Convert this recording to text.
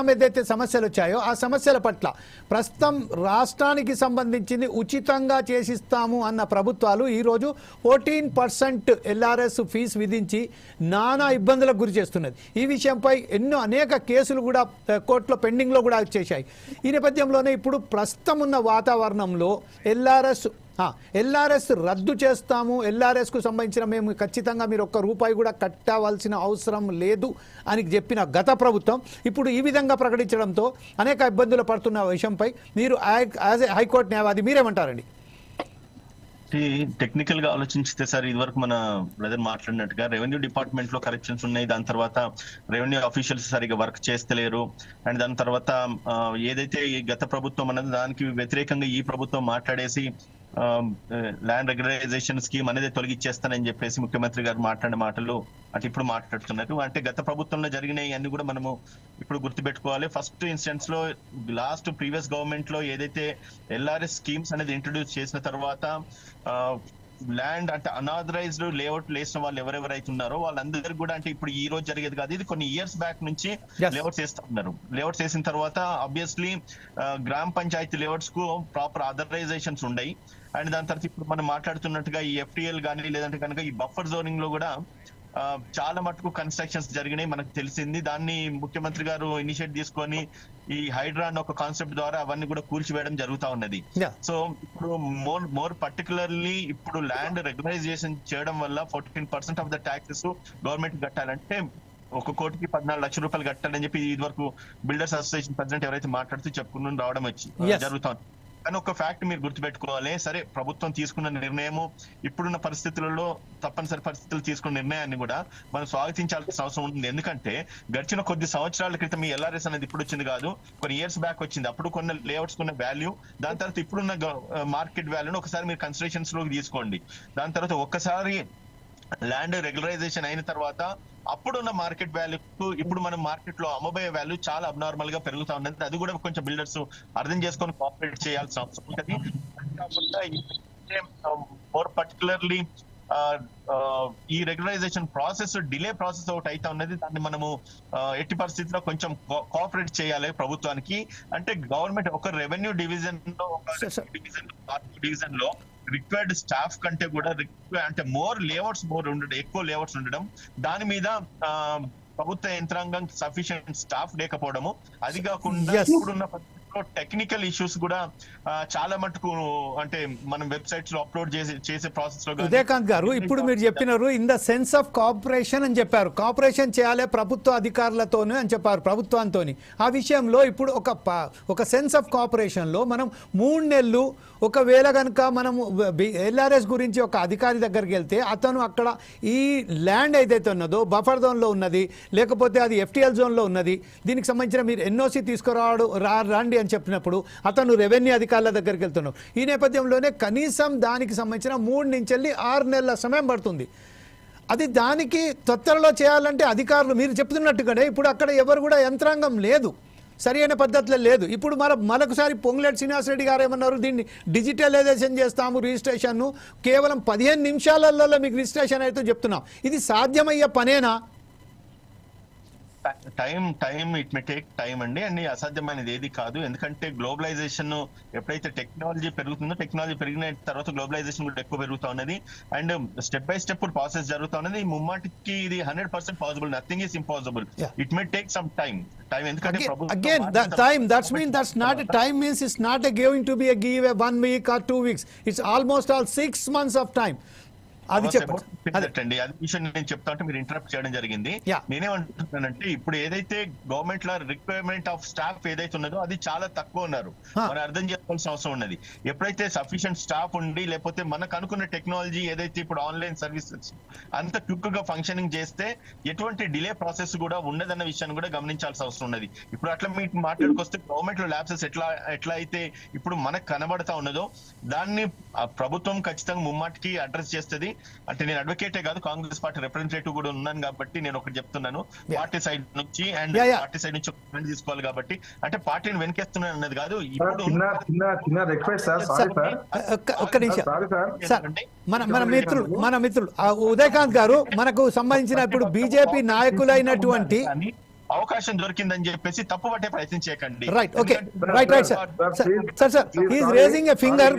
ప్రస్తుతం ఏదైతే సమస్యలు వచ్చాయో ఆ సమస్యల పట్ల ప్రస్తుతం రాష్ట్రానికి సంబంధించింది ఉచితంగా చేసిస్తాము అన్న ప్రభుత్వాలు ఈరోజు 14% LRS ఫీజు విధించి నానా ఇబ్బందులకు గురి చేస్తున్నది. ఈ విషయంపై అనేక కేసులు కూడా కోర్టులో పెండింగ్లో కూడా వచ్చేసాయి. ఈ నేపథ్యంలోనే ఇప్పుడు ప్రస్తుతం ఉన్న వాతావరణంలో LRS రద్దు చేస్తాము, LRSకు సంబంధించిన మేము ఖచ్చితంగా మీరు ₹1 కూడా కట్టవలసిన అవసరం లేదు అని చెప్పిన గత ప్రభుత్వం ఇప్పుడు ఈ విధంగా ప్రకటించడంతో అనేక ఇబ్బందులు పడుతున్న విషయంపై మీరు యాజ్ ఏ హైకోర్టు న్యాయవాది మీరేమంటారండి? టెక్నికల్ గా ఆలోచించితే సార్, ఇదివరకు మన బ్రదర్ మాట్లాడినట్టుగా రెవెన్యూ డిపార్ట్మెంట్ లో కరెక్షన్స్ ఉన్నాయి. దాని తర్వాత రెవెన్యూ ఆఫీషియల్స్ సరిగా వర్క్ చేస్తలేరు. అండ్ దాని తర్వాత ఏదైతే ఈ గత ప్రభుత్వం అన్నది దానికి వ్యతిరేకంగా ఈ ప్రభుత్వం మాట్లాడేసి ల్యాండ్ రెగ్యులరైజేషన్ స్కీమ్ అనేది తొలగిచ్చేస్తానని చెప్పేసి ముఖ్యమంత్రి గారు మాట్లాడిన మాటలు అంటే ఇప్పుడు మాట్లాడుతున్నారు. అంటే గత ప్రభుత్వంలో జరిగినవి అన్ని కూడా మనము ఇప్పుడు గుర్తుపెట్టుకోవాలి. ఫస్ట్ ఇన్స్టెన్స్ లో లాస్ట్ ప్రీవియస్ గవర్నమెంట్ లో ఏదైతే LRS స్కీమ్స్ అనేది ఇంట్రొడ్యూస్ చేసిన తర్వాత ల్యాండ్ అంటే అనాథరైజ్డ్ లేఅవుట్ వేసిన వాళ్ళు ఎవరెవరైతే ఉన్నారో వాళ్ళందరికీ కూడా అంటే ఇప్పుడు ఈ రోజు జరిగేది కాదు, ఇది కొన్ని ఇయర్స్ బ్యాక్ నుంచి లేఅవుట్స్ వేస్తూ ఉన్నారు. లేఅవుట్స్ వేసిన తర్వాత ఆబ్వియస్లీ గ్రామ పంచాయతీ లేఅవుట్స్ కు ప్రాపర్ అథరైజేషన్స్ ఉన్నాయి. అండ్ దాని తర్వాత ఇప్పుడు మనం మాట్లాడుతున్నట్టుగా ఈ FTL కానీ లేదంటే కనుక ఈ బఫర్ జోనింగ్ లో కూడా చాలా మటుకు కన్స్ట్రక్షన్స్ జరిగినాయి మనకు తెలిసింది. దాన్ని ముఖ్యమంత్రి గారు ఇనిషియేట్ తీసుకొని ఈ హైడ్రా అన్న ఒక కాన్సెప్ట్ ద్వారా అవన్నీ కూడా కూల్చివేయడం జరుగుతా ఉన్నది. సో ఇప్పుడు మోర్ పర్టికులర్లీ ఇప్పుడు ల్యాండ్ రెగ్యులరైజేషన్ చేయడం వల్ల 14% ఆఫ్ ద ట్యాక్సెస్ గవర్నమెంట్ కట్టాలంటే ₹1,14,00,000 కట్టాలని చెప్పి ఇది వరకు బిల్డర్స్ అసోసియేషన్ ప్రెసిడెంట్ ఎవరైతే మాట్లాడుతూ చెప్పుకుని రావడం జరుగుతుంది. కానీ ఒక ఫ్యాక్ట్ మీరు గుర్తుపెట్టుకోవాలి, సరే ప్రభుత్వం తీసుకున్న నిర్ణయము ఇప్పుడున్న పరిస్థితులలో తప్పనిసరి పరిస్థితులు తీసుకున్న నిర్ణయాన్ని కూడా మనం స్వాగతించాల్సిన అవసరం ఉంటుంది. ఎందుకంటే గడిచిన కొద్ది సంవత్సరాల క్రితం ఈ LRS అనేది ఇప్పుడు వచ్చింది కాదు, కొన్ని ఇయర్స్ బ్యాక్ వచ్చింది. అప్పుడు కొన్న లేఅవుట్స్ కొన్న వాల్యూ, దాని తర్వాత ఇప్పుడున్న మార్కెట్ వాల్యూను ఒకసారి మీరు కన్సిడరేషన్స్ లోకి తీసుకోండి. దాని తర్వాత ఒక్కసారి ల్యాండ్ రెగ్యులరైజేషన్ అయిన తర్వాత అప్పుడున్న మార్కెట్ వాల్యూకు ఇప్పుడు మనం మార్కెట్ లో అమ్మబోయే వాల్యూ చాలా అబ్నార్మల్ గా పెరుగుతా ఉన్నది. అది కూడా కొంచెం బిల్డర్స్ అర్థం చేసుకొని కోఆపరేట్ చేయాల్సిన అవసరం ఉంటుంది. మోర్ పర్టికులర్లీ ఈ రెగ్యులరైజేషన్ ప్రాసెస్ డిలే ప్రాసెస్ ఒకటి అయితే ఉన్నది. దాన్ని మనము ఎట్టి పరిస్థితిలో కొంచెం కోఆపరేట్ చేయాలి ప్రభుత్వానికి. అంటే గవర్నమెంట్ ఒక రెవెన్యూ డివిజన్ లో డివిజన్ లో రిక్వైర్డ్ స్టాఫ్ కంటే కూడా అంటే ఎక్కువ లేఅవుట్స్ ఉండడం, దాని మీద ప్రభుత్వ యంత్రాంగం సఫిషియెంట్ స్టాఫ్ లేకపోవడము, అది కాకుండా ఇప్పుడున్న టెక్నికల్ ఇష్యూస్ కూడా చాలా మటుకు అంటే మనం వెబ్సైట్స్ లో అప్లోడ్ చేసే ప్రాసెస్ లో. ఉదయకాంత్ గారు, ఇప్పుడు మీరు చెప్పినారు in the sense of cooperation అని చెప్పారు. కోఆపరేషన్ చేయాలి ప్రభుత్వ అధికారులతోనే అని చెప్పారు, ప్రభుత్వంతో. ఆ విషయంలో ఇప్పుడు ఒక సెన్స్ ఆఫ్ కోఆపరేషన్ లో మనం 3 నెలలు ఒకవేళ కనుక మనం LRS గురించి ఒక అధికారి దగ్గరికి వెళ్తే అతను అక్కడ ఈ ల్యాండ్ ఏదైతే ఉన్నదో బఫర్ జోన్లో ఉన్నది, లేకపోతే అది FTL జోన్లో ఉన్నది, దీనికి సంబంధించిన మీరు NOC రండి అని చెప్పినప్పుడు అతను రెవెన్యూ అధికారుల దగ్గరికి వెళ్తున్నాడు. ఈ నేపథ్యంలోనే కనీసం దానికి సంబంధించిన 3 నుంచి 6 నెలల సమయం పడుతుంది. అది దానికి తొందరలో చేయాలంటే అధికారులు మీరు చెప్తున్నట్టుగానే ఇప్పుడు అక్కడ ఎవరు కూడా యంత్రాంగం లేదు, సరి అయిన పద్ధతిలో లేదు. ఇప్పుడు మరొకసారి పొంగులేటి శ్రీనివాసరెడ్డి గారు ఏమన్నారు, దీన్ని డిజిటలైజేషన్ చేస్తాము, రిజిస్ట్రేషన్ కేవలం 15 నిమిషాలలో మీకు రిజిస్ట్రేషన్ అయితే చెప్తున్నాం. ఇది సాధ్యమయ్యే పనేనా? Time it may take time అండి. అండ్ అసాధ్యమైనది ఏది కాదు. ఎందుకంటే గ్లోబలైజేషన్ ఎప్పుడైతే టెక్నాలజీ పెరుగుతుందో, టెక్నాలజీ పెరిగిన తర్వాత గ్లోబలైజేషన్ కూడా ఎక్కువ పెరుగుతా ఉన్నది. And step by step process జరుగుతా ఉన్నది. ముమ్మాటికి ఇది 100% possible, nothing is impossible. It may take some time. ఎందుకంటే again that time that's not a time means it's not going to be a give a 1 week or 2 weeks. It's almost all 6 months of time. అది చెప్పండి. అది విషయం నేను చెప్తా ఉంటే మీరు interrupt చేయడం జరిగింది. నేనేమంటున్నానంటే ఇప్పుడు ఏదైతే గవర్నమెంట్ లో రిక్వైర్మెంట్ ఆఫ్ స్టాఫ్ ఏదైతే ఉన్నదో అది చాలా తక్కువ ఉన్నారు. మనం అర్థం చేసుకోవాల్సిన అవసరం ఉన్నది. ఎప్పుడైతే సఫిషియెంట్ స్టాఫ్ ఉండి లేకపోతే మనకు అనుకున్న టెక్నాలజీ ఏదైతే ఇప్పుడు ఆన్లైన్ సర్వీసెస్ అంత క్విక్ గా ఫంక్షనింగ్ చేస్తే ఎటువంటి డిలే ప్రాసెస్ కూడా ఉండదన్న విషయాన్ని కూడా గమనించాల్సిన అవసరం ఉన్నది. ఇప్పుడు అట్లా మీకు మాట్లాడుకొస్తే గవర్నమెంట్ లో ల్యాబ్సెస్ ఎట్లా అయితే ఇప్పుడు మనకు కనబడతా ఉన్నదో దాన్ని ప్రభుత్వం ఖచ్చితంగా ముమ్మాటికి అడ్రస్ చేస్తుంది. అంటే నేను అడ్వకేటే కాదు, కాంగ్రెస్ పార్టీ రిప్రజెంటేటివ్ కూడా ఉన్నాను కాబట్టి నేను ఒకటి చెప్తున్నాను. పార్టీ సైడ్ నుంచి అండ్ పార్టీ సైడ్ నుంచి ఒక తీసుకోవాలి కాబట్టి అంటే పార్టీని వెనకేస్తున్నాను అన్నది కాదు. ఇప్పుడు మన మిత్రులు ఉదయకాంత్ గారు మనకు సంబంధించిన ఇప్పుడు బీజేపీ నాయకులైనటువంటి అవకాశం దొరికిందని చెప్పేసి తప్పు పట్టే ప్రయత్నం చేయకండి. Right, okay, right sir. Sir he is raising a finger.